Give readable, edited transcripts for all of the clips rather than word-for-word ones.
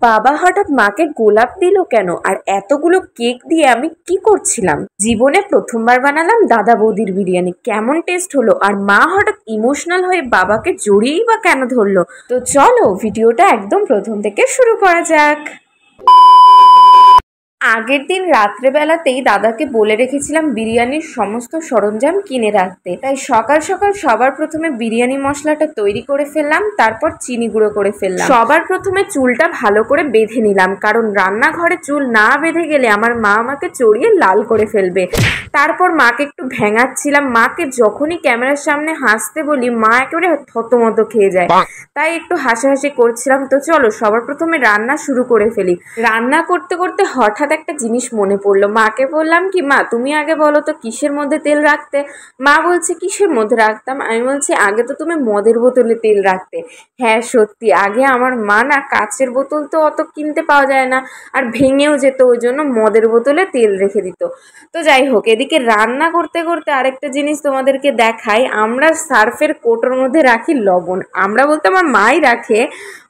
বাবা হঠাৎ মাকে গোলাপ দিল কেন? আর এতগুলো কেক দিয়ে আমি কি করছিলাম? জীবনে প্রথমবার বানালাম দাদা বৌদির বিরিয়ানি, কেমন টেস্ট হলো? আর মা হঠাৎ ইমোশনাল হয়ে বাবাকে জড়িয়েই বা কেন ধরলো? তো চলো ভিডিওটা একদম প্রথম থেকে শুরু করা যাক। আগের দিন রাত্রেবেলাতেই দাদাকে বলে রেখেছিলাম বিরিয়ানির সমস্ত সরঞ্জাম কিনে রাখতে, তাই সকাল সকাল সবার প্রথমে বিরিয়ানি মশলাটা তৈরি করে ফেললাম, তারপর চিনি গুঁড়ো করে ফেললাম। সবার প্রথমে চুলটা ভালো করে বেঁধে নিলাম, কারণ রান্নাঘরে চুল না বেঁধে গেলে আমার মা আমাকে চড়িয়ে লাল করে ফেলবে। তারপর মাকে একটু ভেঙাচ্ছিলাম, মাকে যখনই ক্যামেরার সামনে হাসতে বলি মা একেবারে থতমত খেয়ে যায়, তাই একটু হাসাহাসি করছিলাম। তো চলো সবার প্রথমে রান্না শুরু করে ফেলি। রান্না করতে করতে হঠাৎ একটা জিনিস মনে পড়লো, মাকে বললাম কি মা তুমি আগে বলো তো কিসের মধ্যে তেল রাখতে? মা বলছে কিসের মধ্যে রাখতাম? আমি বলছি আগে তো তুমি মদের বোতলে তেল রাখতে। হ্যাঁ সত্যি, আগে আমার মা না কাচের বোতল তো অত কিনতে পাওয়া যায় না, আর ভেঙেও যেত, ওই জন্য মদের বোতলে তেল রেখে দিত। তো যাই হোক, এদিকে রান্না করতে করতে আরেকটা জিনিস তোমাদেরকে দেখাই, আমরা সার্ফের কৌটোর মধ্যে রাখি লবণ। আমরা বলতে আমার মাই রাখে,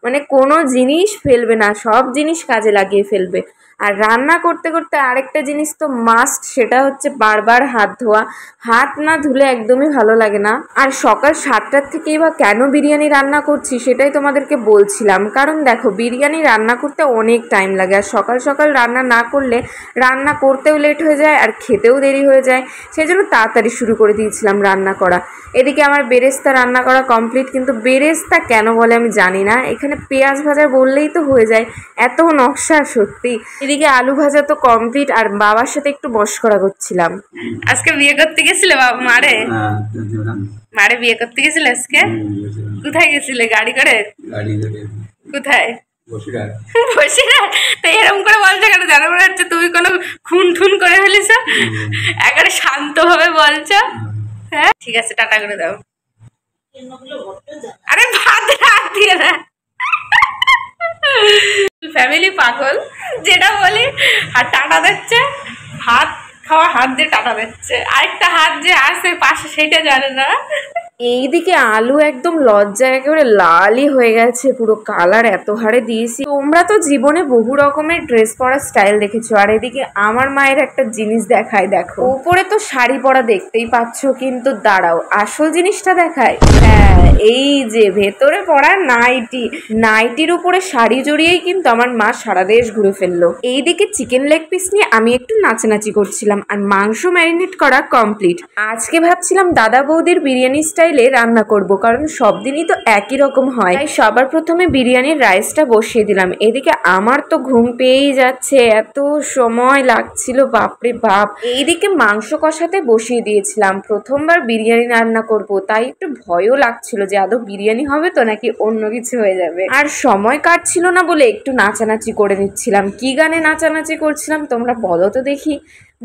মানে কোনো জিনিস ফেলবে না, সব জিনিস কাজে লাগিয়ে ফেলবে। আর রান্না করতে করতে আরেকটা জিনিস তো মাস্ট, সেটা হচ্ছে বারবার হাত ধোয়া। হাত না ধুলে একদমই ভালো লাগে না। আর সকাল 7টার থেকেই বা কেন বিরিয়ানি রান্না করছি সেটাই তোমাদেরকে বলছিলাম, কারণ দেখো বিরিয়ানি রান্না করতে অনেক টাইম লাগে, আর সকাল সকাল রান্না না করলে রান্না করতেও লেট হয়ে যায় আর খেতেও দেরি হয়ে যায়, সেই জন্য তাড়াতাড়ি শুরু করে দিয়েছিলাম রান্না করা। এদিকে আমার বেরেস্তা রান্না করা কমপ্লিট, কিন্তু বেরেস্তা কেন বলে আমি জানি না, এখানে পেঁয়াজ ভাজা বললেই তো হয়ে যায়, এত নকশা সত্যি। এদিকে আলু ভাজা তো কমপ্লিট, আর বাবার সাথে একটু মশকরা করছিলাম। আজকে বিয়ে করতে গেছিলে বাবা মারে? মারে বিয়ে করতে গেছিলে আজকে? কোথায় গেছিলে? গাড়ি করে? কোথায়? বসিরহাট। তো এরকম করে বলছো কেন? জানা মনে হচ্ছে তুমি কোনো খুন ঠুন করে ফেলেছ, একেবারে শান্ত ভাবে বলছো। হ্যাঁ ঠিক আছে, টাটা করে দাও। আরে ভাত রাখ দিয়ে না, ফ্যামিলি পাগল যেটা বলি। আর টাটা দিচ্ছে, ভাত খাওয়া হাত দিয়ে টাটা দিচ্ছে, আরেকটা হাত যে আছে পাশে সেটা জানে না। এইদিকে আলু একদম লজ্জায় একেবারে লালই হয়ে গেছে, পুরো কালার এত হারে দিয়েছি। তোমরা তো জীবনে বহু রকমের ড্রেস পরার স্টাইল দেখেছো, আর এদিকে আমার মায়ের একটা জিনিস দেখায়, দেখো উপরে তো শাড়ি পরা দেখতেই পাচ্ছ, কিন্তু দাঁড়াও আসল জিনিসটা দেখায়। হ্যাঁ এই যে ভেতরে পরা নাইটি, নাইটির উপরে শাড়ি জড়িয়েই কিন্তু আমার মা সারা দেশ ঘুরে ফেললো। এইদিকে চিকেন লেগ পিস নিয়ে আমি একটু নাচানাচি করছিলাম, আর মাংস ম্যারিনেট করা কমপ্লিট। আজকে ভাবছিলাম দাদা বৌদির বিরিয়ানি স্টাইলে রান্না করব, কারণ সব দিনই তো একই রকম হয়, তাই সবার প্রথমে বিরিয়ানির রাইসটা বসিয়ে দিলাম। এদিকে আমার তো ঘুম পেয়েই যাচ্ছে, এত সময় লাগছিল বাপরে বাপ। এইদিকে মাংস কষাতে বসিয়ে দিয়েছিলাম, প্রথমবার বিরিয়ানি রান্না করব, তাই একটু ভয়ও লাগছিল যে আদৌ বিরিয়ানি হবে তো নাকি অন্য কিছু হয়ে যাবে। আর সময় কাটছিল না বলে একটু নাচানাচি করে নিচ্ছিলাম। কি গানে নাচানাচি করছিলাম তোমরা বলো তো দেখি?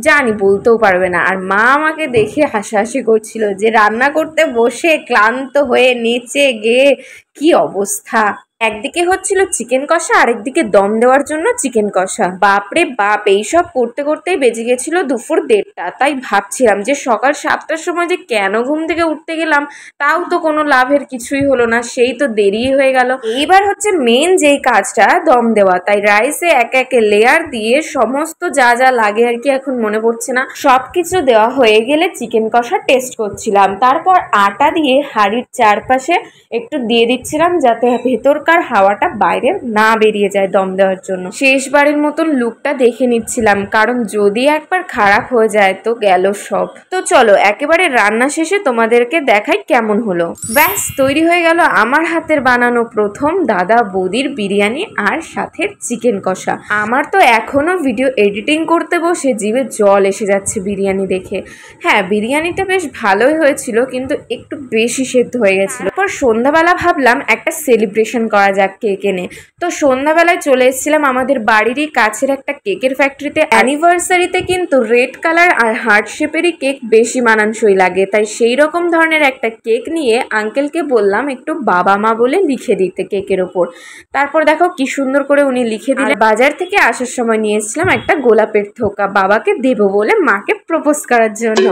জানি বলতেও পারবে না। আর মা আমাকে দেখে হাসাহাসি করছিল যে রান্না করতে বসে ক্লান্ত হয়ে নিচে গিয়ে কি অবস্থা। একদিকে হচ্ছিল চিকেন কষা, আরেকদিকে দম দেওয়ার জন্য চিকেন কষা। বাপরে বাপ, এইসব করতে করতেই বেজে গেছিল দুপুর 1:30। তাই ভাবছিলাম যে সকাল 7টার সময় যে কেন ঘুম থেকে উঠতে গেলাম, তাও তো কোনো লাভের কিছুই হলো না, সেই তো দেরি হয়ে গেল। এইবার হচ্ছে মেন যেই কাজটা, দম দেওয়া। তাই রাইসে একে একে লেয়ার দিয়ে সমস্ত যা যা লাগে আর কি এখন মনে পড়ছে না, সবকিছু দেওয়া হয়ে গেলে চিকেন কষা টেস্ট করছিলাম। তারপর আটা দিয়ে হাঁড়ির চারপাশে একটু দিয়ে দিচ্ছিলাম, যাতে ভেতরকার হাওয়াটা বাইরে না বেরিয়ে যায় দম দেওয়ার জন্য। শেষবারের মতন লুকটা দেখে নিচ্ছিলাম, কারণ যদি একবার খারাপ হয়ে যায় তো গেল সব। তো চলো একেবারে রান্না শেষে তোমাদেরকে দেখাই কেমন হলো। ব্যাস তৈরি হয়ে গেল আমার হাতের বানানো প্রথম দাদা বৌদির বিরিয়ানি, আর সাথে চিকেন কষা। আমার তো এখনো ভিডিও এডিটিং করতে বসে জিভে জল এসে যাচ্ছে বিরিয়ানি দেখে। হ্যাঁ বিরিয়ানিটা বেশ ভালোই হয়েছিল, কিন্তু একটু বেশি সেদ্ধ হয়ে গেছিল। তারপর সন্ধ্যাবেলা ভাবলাম একটা সেলিব্রেশন করা যাক কেক এনে। তো সন্ধ্যাবেলায় চলে এসেছিলাম আমাদের বাড়িরই কাছের একটা কেকের ফ্যাক্টরিতে। অ্যানিভার্সারিতে কিন্তু রেড কালার আর হার্ট শেপেরই কেক বেশি মানানসই লাগে, তাই সেই রকম ধরনের একটা কেক নিয়ে আঙ্কেলকে বললাম একটু বাবা মা বলে লিখে দিতে কেকের ওপর। তারপর দেখো কি সুন্দর করে উনি লিখে দিলেন। বাজার থেকে আসার সময় নিয়ে এসেছিলাম একটা গোলাপের থোকা, বাবাকে দেবো বলে মাকে প্রপোজ করার জন্য।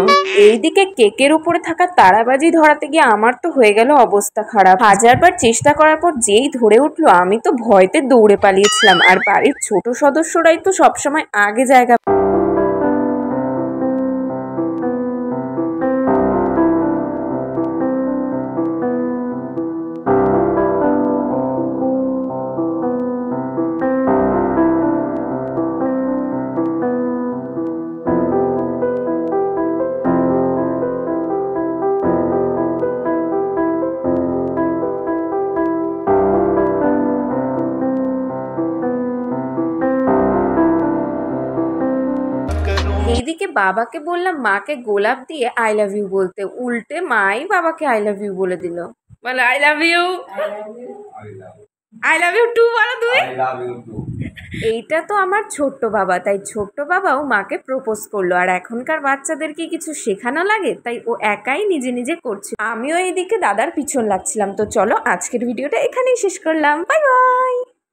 এইদিকে কেকের উপরে থাকা তারাবাজি ধরাতে গিয়ে আমার তো হয়ে গেল অবস্থা খারাপ। 1000বার চেষ্টা করার পর যেই ধরে উঠলো, আমি তো ভয়তে দৌড়ে পালিয়েছিলাম। আর বাড়ির ছোট সদস্যরাই তো সবসময় আগে জায়গা। এইদিকে বাবাকে বললাম মাকে গোলাপ দিয়ে আই লাভ ইউ বলতে, উল্টে মাই বাবাকে আই লাভ ইউ বলে দিল। বলে I love you, I love you too বলো তুমি। এইটা তো আমার ছোট্ট বাবা, তাই ছোট্ট বাবাও মাকে প্রপোজ করলো। আর এখনকার বাচ্চাদেরকে কিছু শেখানো লাগে, তাই ও একাই নিজে নিজে করছে। আমিও এইদিকে দাদার পিছন লাগছিলাম। তো চলো আজকের ভিডিওটা এখানেই শেষ করলাম, বাই বাই।